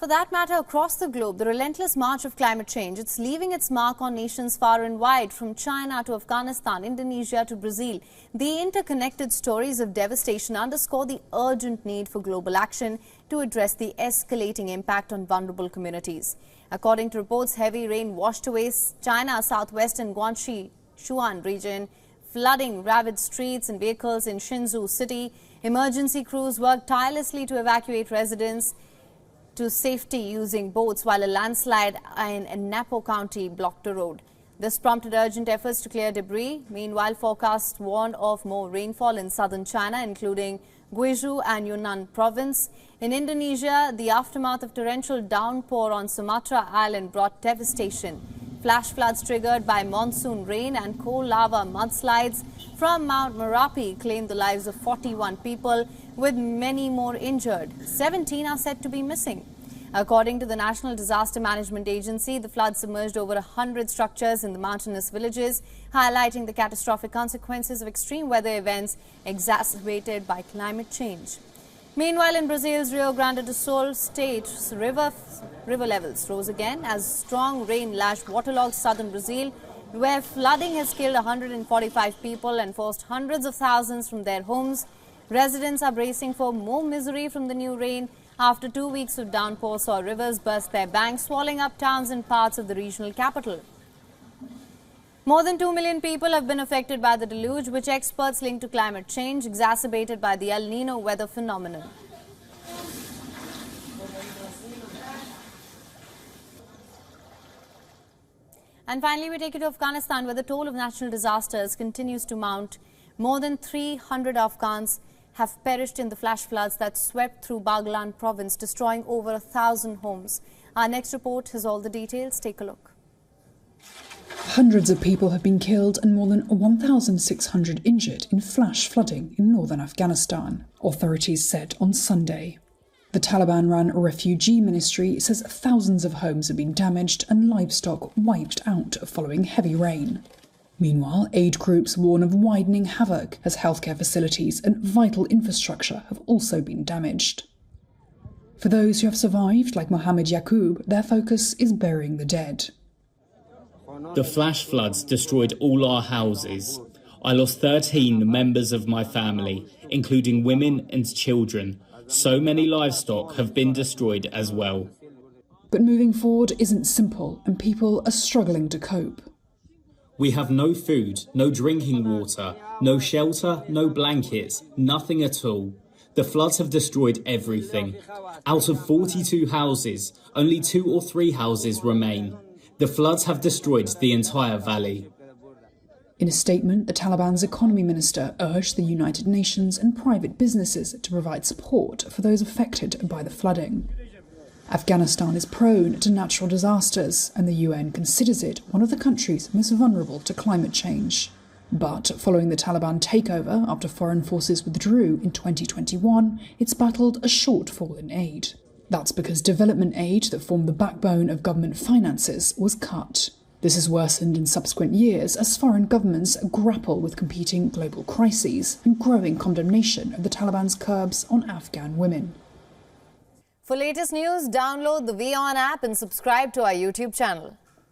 For that matter, across the globe, the relentless march of climate change, it's leaving its mark on nations far and wide, from China to Afghanistan, Indonesia to Brazil. The interconnected stories of devastation underscore the urgent need for global action to address the escalating impact on vulnerable communities. According to reports, heavy rain washed away China's southwestern Guangxi, Sichuan region, flooding ravaged streets and vehicles in Hsinchu city. Emergency crews worked tirelessly to evacuate residents to safety using boats, while a landslide in Napo County blocked the road. This prompted urgent efforts to clear debris. Meanwhile, forecasts warned of more rainfall in southern China, including Guizhou and Yunnan province. In Indonesia, the aftermath of torrential downpour on Sumatra Island brought devastation. Flash floods triggered by monsoon rain and coal lava mudslides from Mount Merapi claimed the lives of 41 people, with many more injured. 17 are said to be missing. According to the National Disaster Management Agency, the flood submerged over 100 structures in the mountainous villages, highlighting the catastrophic consequences of extreme weather events exacerbated by climate change. Meanwhile, in Brazil's Rio Grande do Sul state, river levels rose again as strong rain lashed waterlogged southern Brazil, where flooding has killed 145 people and forced hundreds of thousands from their homes. Residents are bracing for more misery from the new rain after 2 weeks of downpour saw rivers burst their banks, swallowing up towns and parts of the regional capital. More than 2 million people have been affected by the deluge, which experts link to climate change exacerbated by the El Nino weather phenomenon. And finally, we take you to Afghanistan, where the toll of natural disasters continues to mount. More than 300 Afghans have perished in the flash floods that swept through Baghlan province, destroying over 1,000 homes. Our next report has all the details. Take a look. Hundreds of people have been killed and more than 1,600 injured in flash flooding in northern Afghanistan, authorities said on Sunday. The Taliban-run refugee ministry says thousands of homes have been damaged and livestock wiped out following heavy rain. Meanwhile, aid groups warn of widening havoc as healthcare facilities and vital infrastructure have also been damaged. For those who have survived, like Mohammed Yaqub, their focus is burying the dead. The flash floods destroyed all our houses. I lost 13 members of my family, including women and children. So many livestock have been destroyed as well. But moving forward isn't simple, and people are struggling to cope. We have no food, no drinking water, no shelter, no blankets, nothing at all. The floods have destroyed everything. Out of 42 houses, only 2 or 3 houses remain. The floods have destroyed the entire valley. In a statement, the Taliban's economy minister urged the United Nations and private businesses to provide support for those affected by the flooding. Afghanistan is prone to natural disasters, and the UN considers it one of the countries most vulnerable to climate change. But following the Taliban takeover after foreign forces withdrew in 2021, it's battled a shortfall in aid. That's because development aid that formed the backbone of government finances was cut. This has worsened in subsequent years as foreign governments grapple with competing global crises and growing condemnation of the Taliban's curbs on Afghan women. For latest news, download the WION app and subscribe to our YouTube channel.